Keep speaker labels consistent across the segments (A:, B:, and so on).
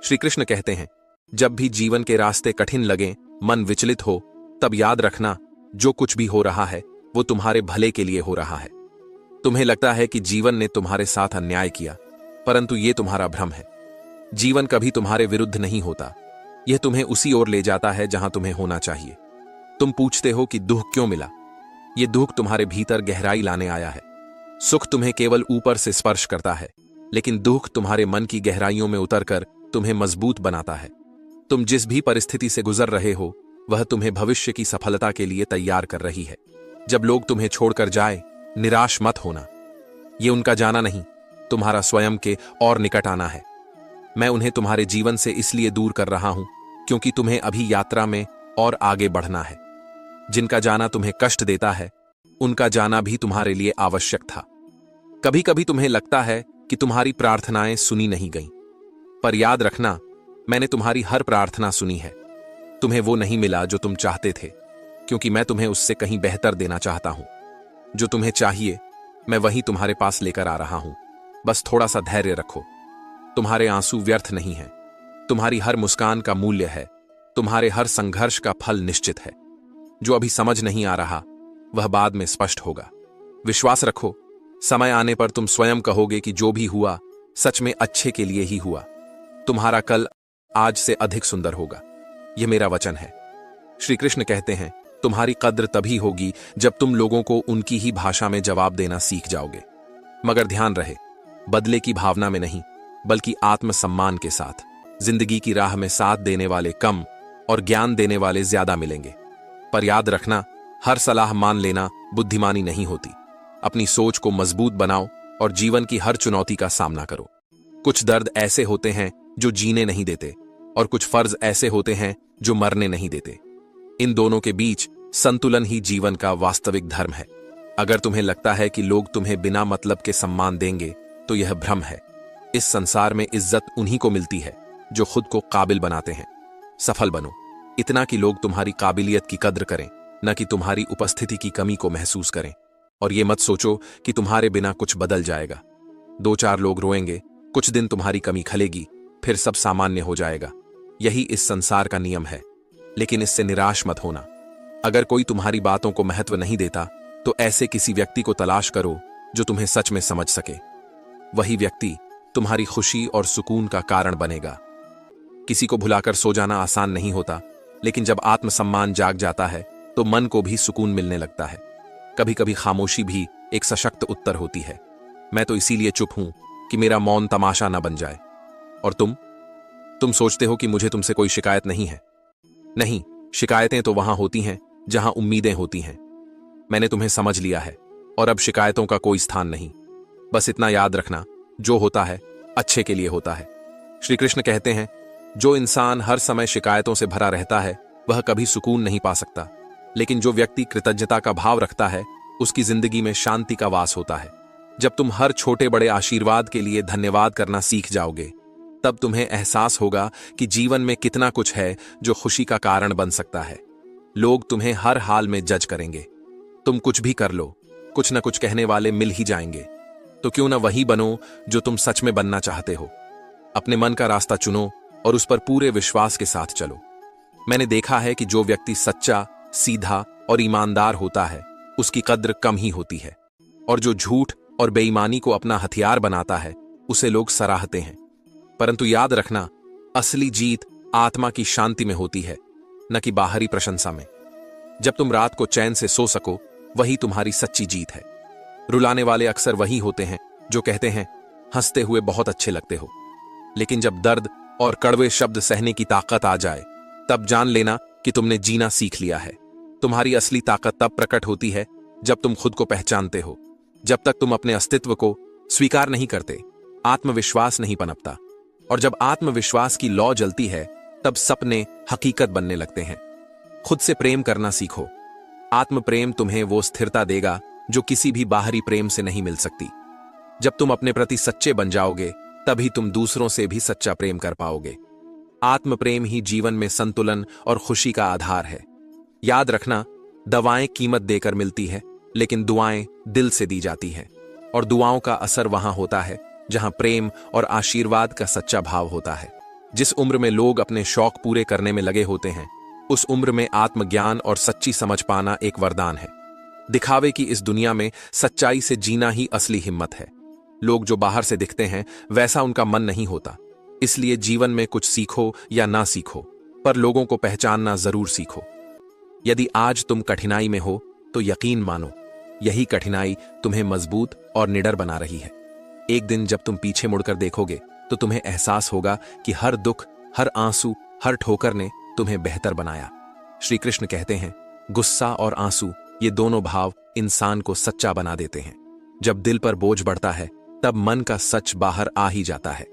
A: श्री कृष्ण कहते हैं, जब भी जीवन के रास्ते कठिन लगें, मन विचलित हो, तब याद रखना, जो कुछ भी हो रहा है वो तुम्हारे भले के लिए हो रहा है। तुम्हें लगता है कि जीवन ने तुम्हारे साथ अन्याय किया, परंतु ये तुम्हारा भ्रम है। जीवन कभी तुम्हारे विरुद्ध नहीं होता, यह तुम्हें उसी ओर ले जाता है जहां तुम्हें होना चाहिए। तुम पूछते हो कि दुख क्यों मिला? यह दुख तुम्हारे भीतर गहराई लाने आया है। सुख तुम्हें केवल ऊपर से स्पर्श करता है, लेकिन दुख तुम्हारे मन की गहराइयों में उतरकर तुम्हें मजबूत बनाता है। तुम जिस भी परिस्थिति से गुजर रहे हो, वह तुम्हें भविष्य की सफलता के लिए तैयार कर रही है। जब लोग तुम्हें छोड़कर जाए, निराश मत होना। ये उनका जाना नहीं, तुम्हारा स्वयं के और निकट आना है। मैं उन्हें तुम्हारे जीवन से इसलिए दूर कर रहा हूं क्योंकि तुम्हें अभी यात्रा में और आगे बढ़ना है। जिनका जाना तुम्हें कष्ट देता है, उनका जाना भी तुम्हारे लिए आवश्यक था। कभी कभी तुम्हें लगता है कि तुम्हारी प्रार्थनाएं सुनी नहीं गईं, पर याद रखना, मैंने तुम्हारी हर प्रार्थना सुनी है। तुम्हें वो नहीं मिला जो तुम चाहते थे, क्योंकि मैं तुम्हें उससे कहीं बेहतर देना चाहता हूं। जो तुम्हें चाहिए, मैं वही तुम्हारे पास लेकर आ रहा हूं। बस थोड़ा सा धैर्य रखो। तुम्हारे आंसू व्यर्थ नहीं हैं। तुम्हारी हर मुस्कान का मूल्य है। तुम्हारे हर संघर्ष का फल निश्चित है। जो अभी समझ नहीं आ रहा, वह बाद में स्पष्ट होगा। विश्वास रखो, समय आने पर तुम स्वयं कहोगे कि जो भी हुआ सच में अच्छे के लिए ही हुआ। तुम्हारा कल आज से अधिक सुंदर होगा, यह मेरा वचन है। श्री कृष्ण कहते हैं, तुम्हारी कद्र तभी होगी जब तुम लोगों को उनकी ही भाषा में जवाब देना सीख जाओगे। मगर ध्यान रहे, बदले की भावना में नहीं, बल्कि आत्मसम्मान के साथ। जिंदगी की राह में साथ देने वाले कम और ज्ञान देने वाले ज्यादा मिलेंगे। पर याद रखना, हर सलाह मान लेना बुद्धिमानी नहीं होती। अपनी सोच को मजबूत बनाओ और जीवन की हर चुनौती का सामना करो। कुछ दर्द ऐसे होते हैं जो जीने नहीं देते, और कुछ फर्ज ऐसे होते हैं जो मरने नहीं देते। इन दोनों के बीच संतुलन ही जीवन का वास्तविक धर्म है। अगर तुम्हें लगता है कि लोग तुम्हें बिना मतलब के सम्मान देंगे, तो यह भ्रम है। इस संसार में इज्जत उन्हीं को मिलती है जो खुद को काबिल बनाते हैं। सफल बनो, इतना कि लोग तुम्हारी काबिलियत की कद्र करें, न कि तुम्हारी उपस्थिति की कमी को महसूस करें। और ये मत सोचो कि तुम्हारे बिना कुछ बदल जाएगा। 2-4 लोग रोएंगे, कुछ दिन तुम्हारी कमी खलेगी, फिर सब सामान्य हो जाएगा। यही इस संसार का नियम है। लेकिन इससे निराश मत होना। अगर कोई तुम्हारी बातों को महत्व नहीं देता, तो ऐसे किसी व्यक्ति को तलाश करो जो तुम्हें सच में समझ सके। वही व्यक्ति तुम्हारी खुशी और सुकून का कारण बनेगा। किसी को भुलाकर सो जाना आसान नहीं होता, लेकिन जब आत्मसम्मान जाग जाता है तो मन को भी सुकून मिलने लगता है। कभी कभी खामोशी भी एक सशक्त उत्तर होती है। मैं तो इसीलिए चुप हूं कि मेरा मौन तमाशा न बन जाए। और तुम सोचते हो कि मुझे तुमसे कोई शिकायत नहीं है। नहीं, शिकायतें तो वहां होती हैं जहां उम्मीदें होती हैं। मैंने तुम्हें समझ लिया है और अब शिकायतों का कोई स्थान नहीं। बस इतना याद रखना, जो होता है अच्छे के लिए होता है। श्री कृष्ण कहते हैं, जो इंसान हर समय शिकायतों से भरा रहता है, वह कभी सुकून नहीं पा सकता। लेकिन जो व्यक्ति कृतज्ञता का भाव रखता है, उसकी जिंदगी में शांति का वास होता है। जब तुम हर छोटे बड़े आशीर्वाद के लिए धन्यवाद करना सीख जाओगे, तब तुम्हें एहसास होगा कि जीवन में कितना कुछ है जो खुशी का कारण बन सकता है। लोग तुम्हें हर हाल में जज करेंगे। तुम कुछ भी कर लो, कुछ न कुछ कहने वाले मिल ही जाएंगे। तो क्यों न वही बनो जो तुम सच में बनना चाहते हो। अपने मन का रास्ता चुनो और उस पर पूरे विश्वास के साथ चलो। मैंने देखा है कि जो व्यक्ति सच्चा, सीधा और ईमानदार होता है, उसकी कद्र कम ही होती है। और जो झूठ और बेईमानी को अपना हथियार बनाता है, उसे लोग सराहते हैं। परंतु याद रखना, असली जीत आत्मा की शांति में होती है, न कि बाहरी प्रशंसा में। जब तुम रात को चैन से सो सको, वही तुम्हारी सच्ची जीत है। रुलाने वाले अक्सर वही होते हैं जो कहते हैं, हंसते हुए बहुत अच्छे लगते हो। लेकिन जब दर्द और कड़वे शब्द सहने की ताकत आ जाए, तब जान लेना कि तुमने जीना सीख लिया है। तुम्हारी असली ताकत तब प्रकट होती है जब तुम खुद को पहचानते हो। जब तक तुम अपने अस्तित्व को स्वीकार नहीं करते, आत्मविश्वास नहीं पनपता। और जब आत्मविश्वास की लौ जलती है, तब सपने हकीकत बनने लगते हैं। खुद से प्रेम करना सीखो। आत्म प्रेम तुम्हें वो स्थिरता देगा जो किसी भी बाहरी प्रेम से नहीं मिल सकती। जब तुम अपने प्रति सच्चे बन जाओगे, तभी तुम दूसरों से भी सच्चा प्रेम कर पाओगे। आत्म प्रेम ही जीवन में संतुलन और खुशी का आधार है। याद रखना, दवाएं कीमत देकर मिलती है, लेकिन दुआएं दिल से दी जाती हैं। और दुआओं का असर वहां होता है जहां प्रेम और आशीर्वाद का सच्चा भाव होता है। जिस उम्र में लोग अपने शौक पूरे करने में लगे होते हैं, उस उम्र में आत्मज्ञान और सच्ची समझ पाना एक वरदान है। दिखावे की इस दुनिया में सच्चाई से जीना ही असली हिम्मत है। लोग जो बाहर से दिखते हैं वैसा उनका मन नहीं होता। इसलिए जीवन में कुछ सीखो या ना सीखो, पर लोगों को पहचानना जरूर सीखो। यदि आज तुम कठिनाई में हो तो यकीन मानो, यही कठिनाई तुम्हें मजबूत और निडर बना रही है। एक दिन जब तुम पीछे मुड़कर देखोगे तो तुम्हें एहसास होगा कि हर दुख, हर आंसू, हर ठोकर ने तुम्हें बेहतर बनाया। श्री कृष्ण कहते हैं, गुस्सा और आंसू ये दोनों भाव इंसान को सच्चा बना देते हैं। जब दिल पर बोझ बढ़ता है तब मन का सच बाहर आ ही जाता है।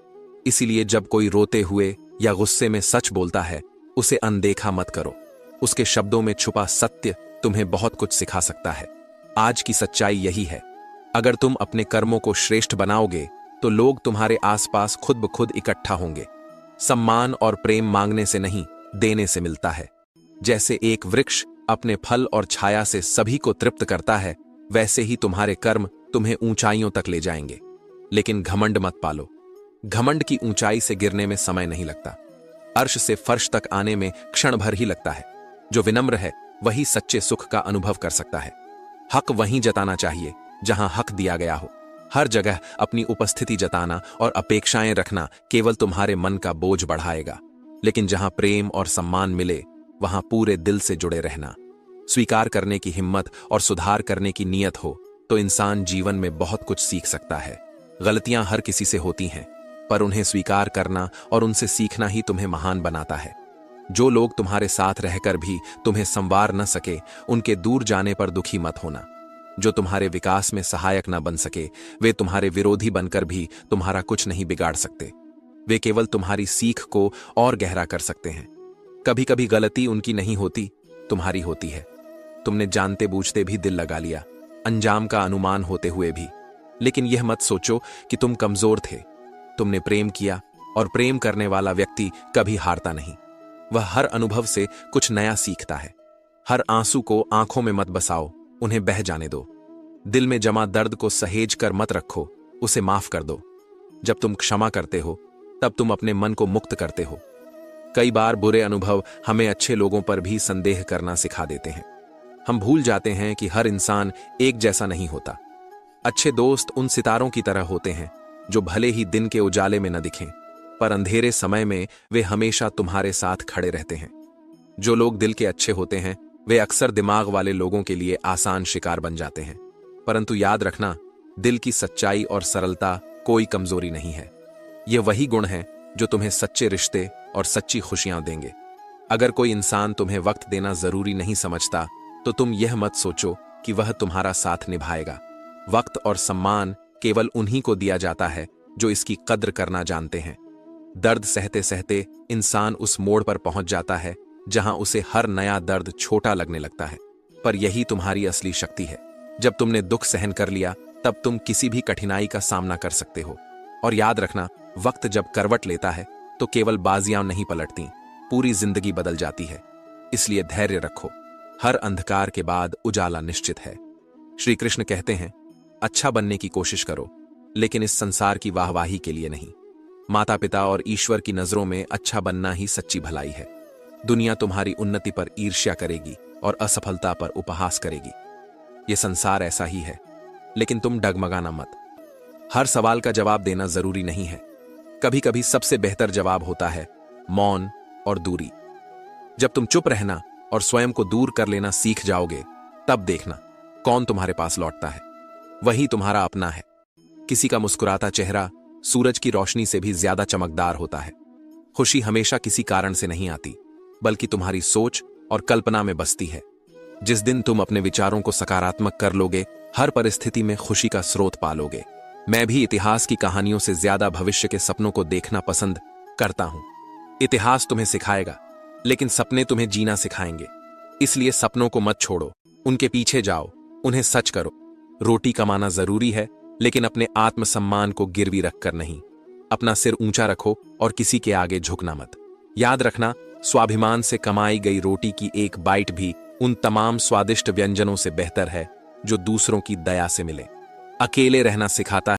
A: इसीलिए जब कोई रोते हुए या गुस्से में सच बोलता है, उसे अनदेखा मत करो। उसके शब्दों में छुपा सत्य तुम्हें बहुत कुछ सिखा सकता है। आज की सच्चाई यही है, अगर तुम अपने कर्मों को श्रेष्ठ बनाओगे तो लोग तुम्हारे आसपास खुद ब खुद इकट्ठा होंगे। सम्मान और प्रेम मांगने से नहीं, देने से मिलता है। जैसे एक वृक्ष अपने फल और छाया से सभी को तृप्त करता है, वैसे ही तुम्हारे कर्म तुम्हें ऊंचाइयों तक ले जाएंगे। लेकिन घमंड मत पालो। घमंड की ऊंचाई से गिरने में समय नहीं लगता, अर्श से फर्श तक आने में क्षण भर ही लगता है। जो विनम्र है वही सच्चे सुख का अनुभव कर सकता है। हक वहीं जताना चाहिए जहां हक दिया गया हो। हर जगह अपनी उपस्थिति जताना और अपेक्षाएं रखना केवल तुम्हारे मन का बोझ बढ़ाएगा। लेकिन जहां प्रेम और सम्मान मिले, वहां पूरे दिल से जुड़े रहना। स्वीकार करने की हिम्मत और सुधार करने की नीयत हो तो इंसान जीवन में बहुत कुछ सीख सकता है। गलतियां हर किसी से होती हैं, पर उन्हें स्वीकार करना और उनसे सीखना ही तुम्हें महान बनाता है। जो लोग तुम्हारे साथ रहकर भी तुम्हें संवार न सके, उनके दूर जाने पर दुखी मत होना। जो तुम्हारे विकास में सहायक न बन सके, वे तुम्हारे विरोधी बनकर भी तुम्हारा कुछ नहीं बिगाड़ सकते। वे केवल तुम्हारी सीख को और गहरा कर सकते हैं। कभी कभी गलती उनकी नहीं होती, तुम्हारी होती है। तुमने जानते बूझते भी दिल लगा लिया, अंजाम का अनुमान होते हुए भी। लेकिन यह मत सोचो कि तुम कमजोर थे। तुमने प्रेम किया, और प्रेम करने वाला व्यक्ति कभी हारता नहीं। वह हर अनुभव से कुछ नया सीखता है। हर आंसू को आंखों में मत बसाओ, उन्हें बह जाने दो। दिल में जमा दर्द को सहेज कर मत रखो, उसे माफ कर दो। जब तुम क्षमा करते हो तब तुम अपने मन को मुक्त करते हो। कई बार बुरे अनुभव हमें अच्छे लोगों पर भी संदेह करना सिखा देते हैं। हम भूल जाते हैं कि हर इंसान एक जैसा नहीं होता। अच्छे दोस्त उन सितारों की तरह होते हैं जो भले ही दिन के उजाले में न दिखें, पर अंधेरे समय में वे हमेशा तुम्हारे साथ खड़े रहते हैं। जो लोग दिल के अच्छे होते हैं वे अक्सर दिमाग वाले लोगों के लिए आसान शिकार बन जाते हैं। परंतु याद रखना, दिल की सच्चाई और सरलता कोई कमजोरी नहीं है। ये वही गुण है जो तुम्हें सच्चे रिश्ते और सच्ची खुशियां देंगे। अगर कोई इंसान तुम्हें वक्त देना जरूरी नहीं समझता तो तुम यह मत सोचो कि वह तुम्हारा साथ निभाएगा। वक्त और सम्मान केवल उन्हीं को दिया जाता है जो इसकी कद्र करना जानते हैं। दर्द सहते सहते इंसान उस मोड़ पर पहुंच जाता है जहां उसे हर नया दर्द छोटा लगने लगता है। पर यही तुम्हारी असली शक्ति है। जब तुमने दुख सहन कर लिया तब तुम किसी भी कठिनाई का सामना कर सकते हो। और याद रखना, वक्त जब करवट लेता है तो केवल बाजियां नहीं पलटती, पूरी जिंदगी बदल जाती है। इसलिए धैर्य रखो, हर अंधकार के बाद उजाला निश्चित है। श्री कृष्ण कहते हैं, अच्छा बनने की कोशिश करो, लेकिन इस संसार की वाहवाही के लिए नहीं। माता पिता और ईश्वर की नजरों में अच्छा बनना ही सच्ची भलाई है। दुनिया तुम्हारी उन्नति पर ईर्ष्या करेगी और असफलता पर उपहास करेगी। यह संसार ऐसा ही है, लेकिन तुम डगमगाना मत। हर सवाल का जवाब देना जरूरी नहीं है। कभी कभी सबसे बेहतर जवाब होता है मौन और दूरी। जब तुम चुप रहना और स्वयं को दूर कर लेना सीख जाओगे, तब देखना कौन तुम्हारे पास लौटता है। वही तुम्हारा अपना है। किसी का मुस्कुराता चेहरा सूरज की रोशनी से भी ज्यादा चमकदार होता है। खुशी हमेशा किसी कारण से नहीं आती, बल्कि तुम्हारी सोच और कल्पना में बसती है। जिस दिन तुम अपने विचारों को सकारात्मक कर लोगे, हर परिस्थिति में खुशी का स्रोत पालोगे। मैं भी इतिहास की कहानियों से ज्यादा भविष्य के सपनों को देखना पसंद करता हूं। इतिहास तुम्हें सिखाएगा, लेकिन सपने तुम्हें जीना सिखाएंगे। इसलिए सपनों को मत छोड़ो, उनके पीछे जाओ, उन्हें सच करो। रोटी कमाना जरूरी है, लेकिन अपने आत्मसम्मान को गिरवी रखकर नहीं। अपना सिर ऊंचा रखो और किसी के आगे झुकना मत। याद रखना, स्वाभिमान से कमाई गई रोटी की एक बाइट भी उन तमाम स्वादिष्ट व्यंजनों से बेहतर है जो दूसरों की दया से मिले। अकेले रहना सिखाता है